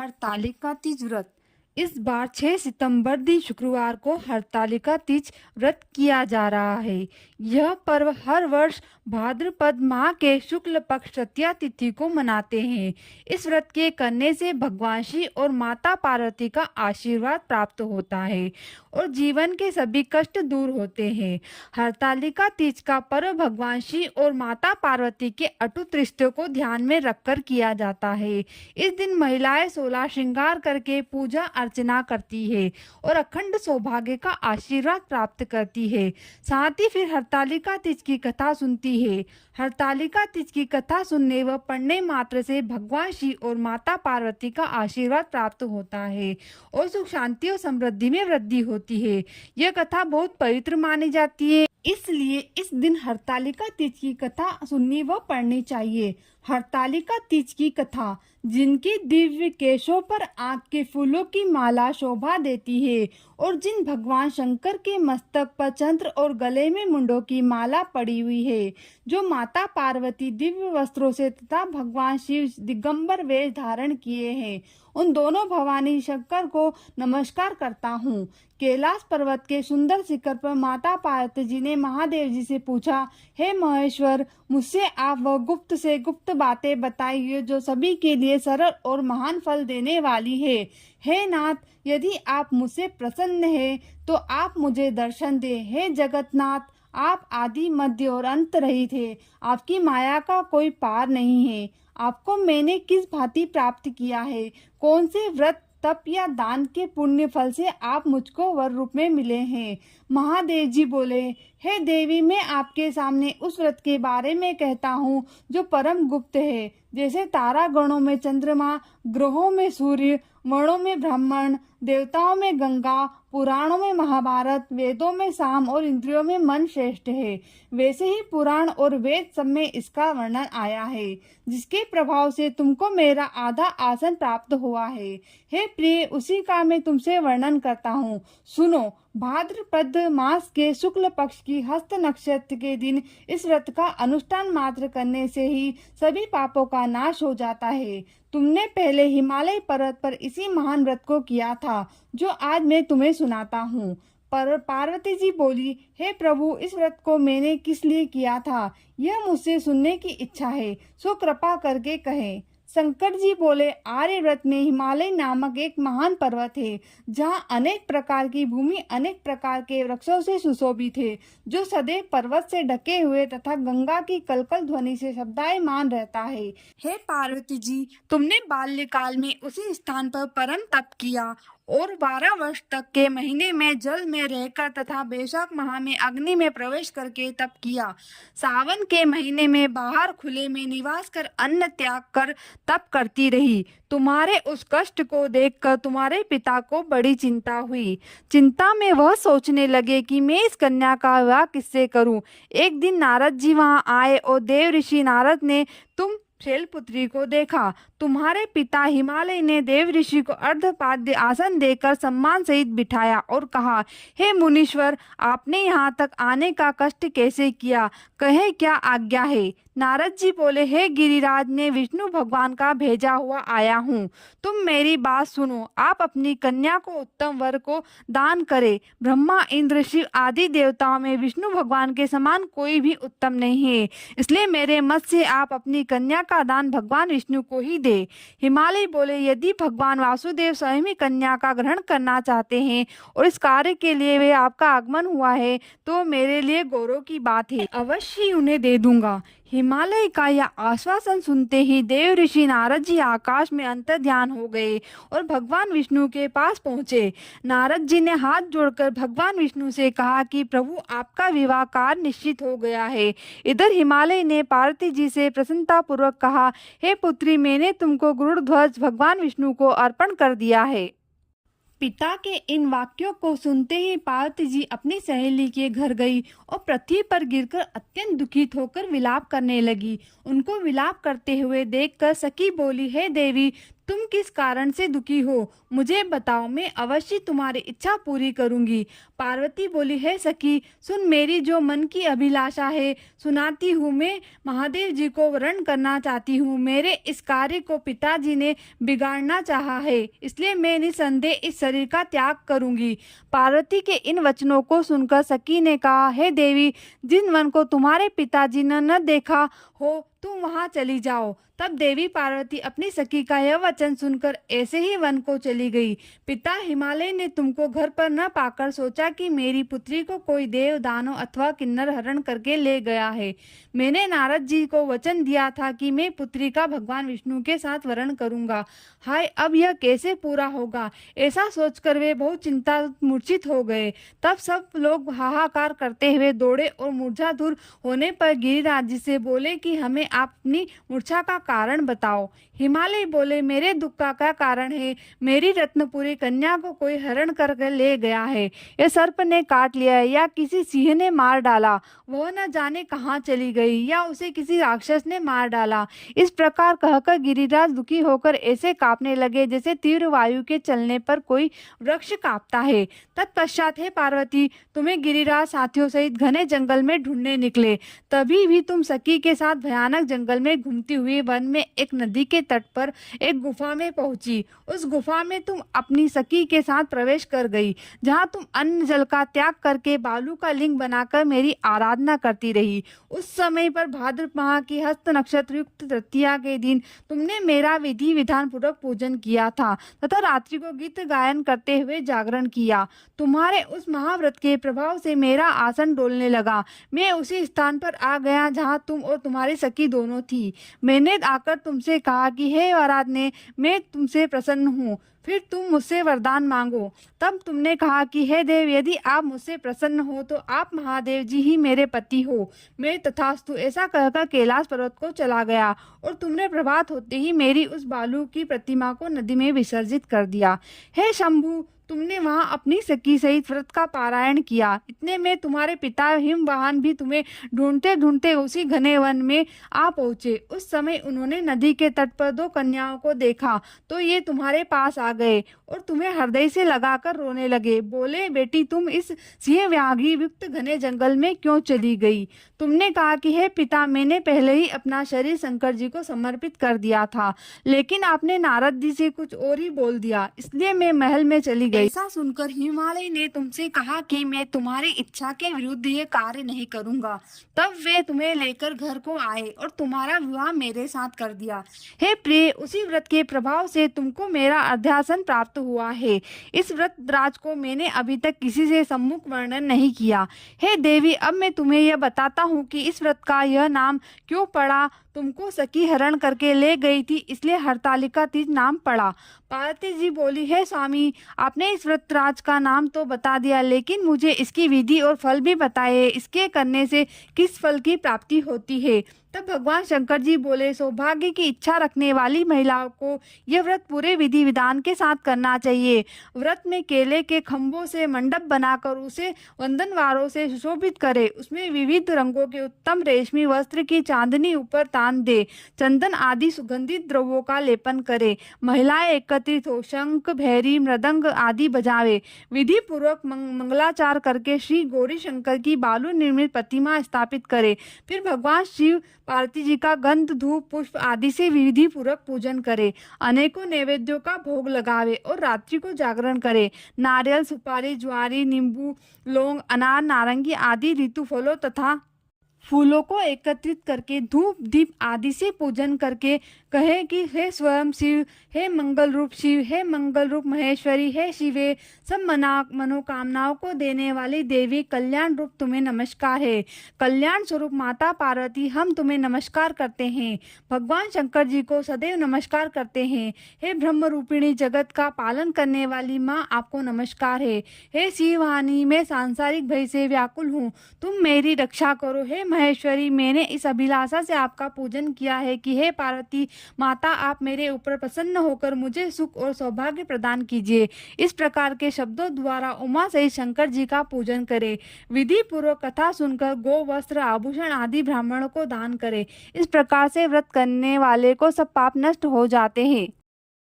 हरतालिका तीज व्रत। इस बार 6 सितंबर दिन शुक्रवार को हरतालिका तीज व्रत किया जा रहा है। यह पर्व हर वर्ष भाद्रपद माह के शुक्ल पक्ष तृतीया तिथि को मनाते हैं। इस व्रत के करने से भगवान शिव और माता पार्वती का आशीर्वाद प्राप्त होता है और जीवन के सभी कष्ट दूर होते हैं। हरतालिका तीज का पर्व भगवान शिव और माता पार्वती के अटूट रिश्ते को ध्यान में रखकर किया जाता है। इस दिन महिलाएं 16 श्रृंगार करके पूजा अर्चना करती है और अखंड सौभाग्य का आशीर्वाद प्राप्त करती है। साथ ही फिर हरतालिका तीज की कथा सुनती है। हरतालिका तीज की कथा सुनने व पढ़ने मात्र से भगवान शिव और माता पार्वती का आशीर्वाद प्राप्त होता है और सुख शांति और समृद्धि में वृद्धि होती है। यह कथा बहुत पवित्र मानी जाती है, इसलिए इस दिन हरतालिका तीज की कथा सुननी व पढ़नी चाहिए। हरतालिका तीज की कथा। जिनके दिव्य केशों पर आँख के फूलों की माला शोभा देती है और जिन भगवान शंकर के मस्तक पर चंद्र और गले में मुंडों की माला पड़ी हुई है, जो माता पार्वती दिव्य वस्त्रों से तथा भगवान शिव दिगंबर वेश धारण किए हैं, उन दोनों भवानी शंकर को नमस्कार करता हूँ। कैलाश पर्वत के सुंदर शिखर पर माता पार्वती जी ने महादेव जी से पूछा, हे महेश्वर, मुझसे आप वह गुप्त से गुप्त बातें बताइए जो सभी के लिए सरल और महान फल देने वाली है। हे नाथ, यदि आप मुझसे प्रसन्न हैं तो आप मुझे दर्शन दें। हे जगन्नाथ, आप आदि मध्य और अंत रहित थे। आपकी माया का कोई पार नहीं है। आपको मैंने किस भांति प्राप्त किया है? कौन से व्रत तप या दान के पुण्य फल से आप मुझको वर रूप में मिले हैं? महादेव जी बोले, हे देवी, मैं आपके सामने उस व्रत के बारे में कहता हूँ जो परम गुप्त है। जैसे तारा गणों में चंद्रमा, ग्रहों में सूर्य, वर्णों में ब्राह्मण, देवताओं में गंगा, पुराणों में महाभारत, वेदों में साम और इंद्रियों में मन श्रेष्ठ है, वैसे ही पुराण और वेद सब में इसका वर्णन आया है, जिसके प्रभाव से तुमको मेरा आधा आसन प्राप्त हुआ है। हे प्रिय, उसी का मैं तुमसे वर्णन करता हूँ। सुनो, भाद्रपद मास के शुक्ल पक्ष की हस्त नक्षत्र के दिन इस व्रत का अनुष्ठान मात्र करने से ही सभी पापों का नाश हो जाता है। तुमने पहले हिमालय पर्वत पर इसी महान व्रत को किया था जो आज मैं तुम्हें सुनाता हूँ। पर पार्वती जी बोली, हे प्रभु, इस व्रत को मैंने किस लिए किया था, यह मुझसे सुनने की इच्छा है, सो कृपा करके कहें। शंकर जी बोले, आर्यव्रत में हिमालय नामक एक महान पर्वत है, जहाँ अनेक प्रकार की भूमि अनेक प्रकार के वृक्षों से सुशोभित है, जो सदैव पर्वत से ढके हुए तथा गंगा की कलकल ध्वनि से शब्दायमान रहता है। हे पार्वती जी, तुमने बाल्यकाल में उसी स्थान पर परम तप किया और 12 वर्ष तक के महीने में जल में रहकर तथा बैसाख माह में अग्नि में प्रवेश करके तप किया। सावन के महीने में बाहर खुले में निवास कर अन्न त्याग कर तप करती रही। तुम्हारे उस कष्ट को देखकर तुम्हारे पिता को बड़ी चिंता हुई। चिंता में वह सोचने लगे कि मैं इस कन्या का विवाह किससे करूं। एक दिन नारद जी वहां आए और देव ऋषि नारद ने तुम शैलपुत्री को देखा। तुम्हारे पिता हिमालय ने देव ऋषि को अर्धपाद्य आसन देकर सम्मान सहित बिठाया और कहा, हे मुनीश्वर, आपने यहाँ तक आने का कष्ट कैसे किया, कहे क्या आज्ञा है? नारद जी बोले, हे गिरिराज, ने विष्णु भगवान का भेजा हुआ आया हूँ। तुम मेरी बात सुनो। आप अपनी कन्या को उत्तम वर को दान करे। ब्रह्मा, इंद्र, शिव आदि देवताओं में विष्णु भगवान के समान कोई भी उत्तम नहीं है, इसलिए मेरे मत से आप अपनी कन्या का दान भगवान विष्णु को ही दे। हिमालय बोले, यदि भगवान वासुदेव स्वयं ही कन्या का ग्रहण करना चाहते हैं और इस कार्य के लिए वे आपका आगमन हुआ है, तो मेरे लिए गौरव की बात है, अवश्य ही उन्हें दे दूंगा। हिमालय का यह आश्वासन सुनते ही देव ऋषि नारद जी आकाश में अंतर्ध्यान हो गए और भगवान विष्णु के पास पहुँचे। नारद जी ने हाथ जोड़कर भगवान विष्णु से कहा कि प्रभु, आपका विवाह कार्य निश्चित हो गया है। इधर हिमालय ने पार्वती जी से प्रसन्नता पूर्वक कहा, हे पुत्री, मैंने तुमको गरुड़ ध्वज भगवान विष्णु को अर्पण कर दिया है। पिता के इन वाक्यों को सुनते ही पार्वती जी अपनी सहेली के घर गई और पृथ्वी पर गिरकर अत्यंत दुखित होकर विलाप करने लगी। उनको विलाप करते हुए देखकर सखी बोली, हे देवी, तुम किस कारण से दुखी हो, मुझे बताओ, मैं अवश्य तुम्हारी इच्छा पूरी करूंगी। पार्वती बोली, हे सखी, सुन, मेरी जो मन की अभिलाषा है सुनाती हूँ। मैं महादेव जी को वरण करना चाहती हूँ। मेरे इस कार्य को पिताजी ने बिगाड़ना चाहा है, इसलिए मैं निसंदेह इस शरीर का त्याग करूंगी। पार्वती के इन वचनों को सुनकर सखी ने कहा, हे देवी, जिन वन को तुम्हारे पिताजी ने न देखा हो तुम वहां चली जाओ। तब देवी पार्वती अपनी सखी का यह वचन सुनकर ऐसे ही वन को चली गई। पिता हिमालय ने तुमको घर पर न पाकर सोचा कि मेरी पुत्री को कोई देव, दानव अथवा किन्नर हरण करके ले गया है। मैंने नारद जी को वचन दिया था कि मैं पुत्री का भगवान विष्णु के साथ वरण करूंगा। हाय, अब यह कैसे पूरा होगा? ऐसा सोचकर वे बहुत चिंता मूर्छित हो गए। तब सब लोग हाहाकार करते हुए दौड़े और मूर्छा दूर होने पर गिरिराज जी से बोले कि हमें आप अपनी मूर्छा का कारण बताओ। हिमालय बोले, मेरे दुख का क्या कारण है? मेरी रत्नपुरी कन्या को कोई हरण कर ले गया है। यह सर्प ने काट लिया है या किसी सिंह ने मार डाला। वह न जाने कहाँ चली गई या उसे किसी राक्षस ने मार डाला। इस प्रकार कहकर गिरिराज दुखी होकर ऐसे कांपने लगे जैसे तीव्र वायु के चलने पर कोई वृक्ष कांपता है। तत्पश्चात हे पार्वती, तुम्हें गिरिराज साथियों सहित घने जंगल में ढूंढने निकले। तभी भी तुम सखी के साथ भयानक जंगल में घूमती हुई वन में एक नदी के तट पर एक गुफा में पहुंची। उस गुफा में तुम अपनी सखी के साथ प्रवेश कर गई, जहां तुम अन्न जल का त्याग करके बालू का लिंग बनाकर मेरी आराधना करती रही। उस समय पर भाद्र माह की हस्त नक्षत्र युक्त तृतीया के दिन तुमने मेरा विधि विधान पूर्वक पूजन किया था तथा रात्रि को गीत गायन करते हुए जागरण किया। तुम्हारे उस महाव्रत के प्रभाव से मेरा आसन डोलने लगा। मैं उसी स्थान पर आ गया जहां तुम और तुम्हारी सखी दोनों थी। मैंने आकर तुमसे कहा कि हे वराने, मैं तुमसे प्रसन्न हूँ, फिर तुम मुझसे वरदान मांगो। तब तुमने कहा कि हे देव, यदि आप मुझसे प्रसन्न हो तो आप महादेव जी ही मेरे पति हो। मैं तथास्तु ऐसा कहकर कैलाश पर्वत को चला गया और तुमने प्रभात होते ही मेरी उस बालू की प्रतिमा को नदी में विसर्जित कर दिया। हे शंभु, तुमने वहां अपनी सखी सहित व्रत का पारायण किया। इतने में तुम्हारे पिता हिमवाहन भी तुम्हें ढूंढते ढूंढते उसी घने वन में आ पहुंचे। उस समय उन्होंने नदी के तट पर दो कन्याओं को देखा तो ये तुम्हारे पास आ गए और तुम्हें हृदय से लगाकर रोने लगे। बोले, बेटी, तुम इस सिंहव्याघ्री युक्त घने जंगल में क्यों चली गई? तुमने कहा कि हे पिता, मैंने पहले ही अपना शरीर शंकर जी को समर्पित कर दिया था, लेकिन आपने नारद जी से कुछ और ही बोल दिया, इसलिए मैं महल में चली गई। ऐसा सुनकर हिमालय ने तुमसे कहा कि मैं तुम्हारी इच्छा के विरुद्ध ये कार्य नहीं करूंगा। तब वे तुम्हें लेकर घर को आए और तुम्हारा विवाह मेरे साथ कर दिया। हे प्रिय, उसी व्रत के प्रभाव से तुमको मेरा अध्यासन प्राप्त हुआ है। इस व्रत राज को मैंने अभी तक किसी से सम्मुख वर्णन नहीं किया। हे देवी, अब मैं तुम्हें यह बताता हूँ कि इस व्रत का यह नाम क्यों पड़ा। तुमको सखी हरण करके ले गई थी, इसलिए हरतालिका तीज नाम पड़ा। पार्वती जी बोली, है स्वामी, आपने इस व्रत राज का नाम तो बता दिया, लेकिन मुझे इसकी विधि और फल भी बताए। इसके करने से किस फल की प्राप्ति होती है? तब भगवान शंकर जी बोले, सौभाग्य की इच्छा रखने वाली महिलाओं को यह व्रत पूरे विधि विधान के साथ करना चाहिए। व्रत में केले के खंभों से मंडप बनाकर उसे वंदनवारों से सुशोभित करे। उसमें विविध रंगों के उत्तम रेशमी वस्त्र की चांदनी ऊपर तान दे। चंदन आदि सुगंधित द्रव्यों का लेपन करे। महिलाएं एकत्रित हो शंख, भैरी, मृदंग आदि बजावे। विधि पूर्वक मंगलाचार करके श्री गौरी शंकर की बालू निर्मित प्रतिमा स्थापित करे। फिर भगवान शिव पार्वती जी का गंध, धूप, पुष्प आदि से विधि पूर्वक पूजन करे। अनेकों नैवेद्यों का भोग लगावे और रात्रि को जागरण करे। नारियल, सुपारी, ज्वारी, नींबू, लौंग, अनार, नारंगी आदि ऋतु फलों तथा फूलों को एकत्रित करके धूप, दीप आदि से पूजन करके कहे कि हे स्वयं शिव, हे मंगल रूप शिव, हे मंगल रूप महेश्वरी, हे शिवे, सब मनोकामनाओं को देने वाली देवी, कल्याण रूप तुम्हें नमस्कार है। कल्याण स्वरूप माता पार्वती, हम तुम्हें नमस्कार करते हैं। भगवान शंकर जी को सदैव नमस्कार करते हैं। हे ब्रह्म रूपिणी, जगत का पालन करने वाली माँ, आपको नमस्कार है। हे शिववाहिनी, मैं सांसारिक भय से व्याकुल हूँ, तुम मेरी रक्षा करो। हे महेश्वरी, मैंने इस अभिलाषा से आपका पूजन किया है कि हे पार्वती माता, आप मेरे ऊपर प्रसन्न होकर मुझे सुख और सौभाग्य प्रदान कीजिए। इस प्रकार के शब्दों द्वारा उमा सहित शंकर जी का पूजन करे। विधि पूर्वक कथा सुनकर गो, वस्त्र, आभूषण आदि ब्राह्मणों को दान करे। इस प्रकार से व्रत करने वाले को सब पाप नष्ट हो जाते हैं।